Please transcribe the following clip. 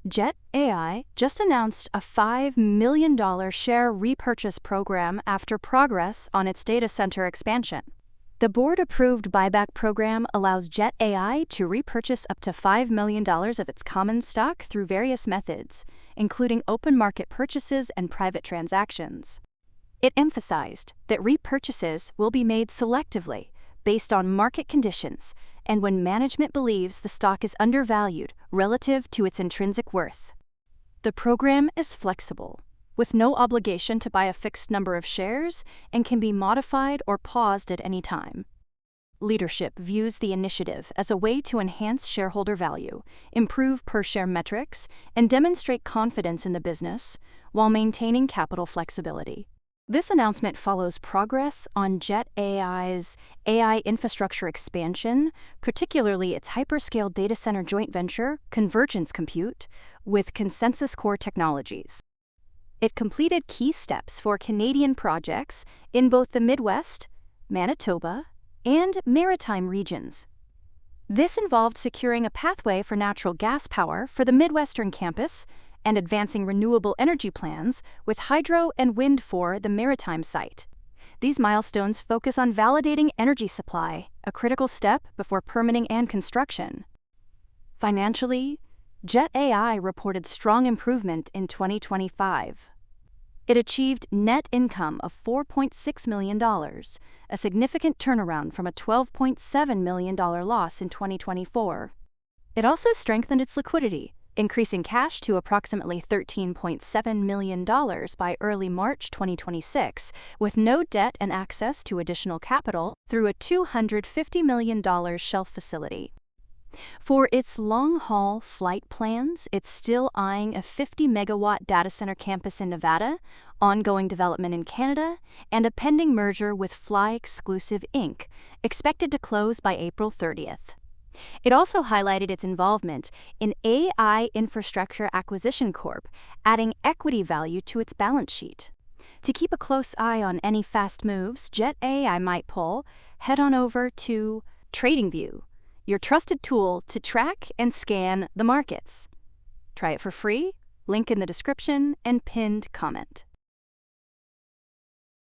Jet.AI just announced a $5 million share repurchase program after progress on its data center expansion. The board-approved buyback program allows Jet.AI to repurchase up to $5 million of its common stock through various methods, including open market purchases and private transactions. It emphasized that repurchases will be made selectively, based on market conditions, and when management believes the stock is undervalued relative to its intrinsic worth. The program is flexible, with no obligation to buy a fixed number of shares, and can be modified or paused at any time. Leadership views the initiative as a way to enhance shareholder value, improve per-share metrics, and demonstrate confidence in the business while maintaining capital flexibility. This announcement follows progress on Jet.AI's AI infrastructure expansion, particularly its hyperscale data center joint venture, Convergence Compute, with Ascencore Technologies. It completed key steps for Canadian projects in both the Midwest, Manitoba, and Maritime regions. This involved securing a pathway for natural gas power for the Midwestern campus and advancing renewable energy plans with hydro and wind for the Maritime site. These milestones focus on validating energy supply, a critical step before permitting and construction. Financially, Jet.AI reported strong improvement in 2025. It achieved net income of $4.6 million, a significant turnaround from a $12.7 million loss in 2024. It also strengthened its liquidity, increasing cash to approximately $13.7 million by early March 2026, with no debt and access to additional capital through a $250 million shelf facility. For its long-haul flight plans, it's still eyeing a 50-megawatt data center campus in Nevada, ongoing development in Canada, and a pending merger with Fly Exclusive Inc., expected to close by April 30th. It also highlighted its involvement in AI Infrastructure Acquisition Corp., adding equity value to its balance sheet. To keep a close eye on any fast moves Jet.AI might pull, head on over to TradingView, your trusted tool to track and scan the markets. Try it for free, link in the description and pinned comment.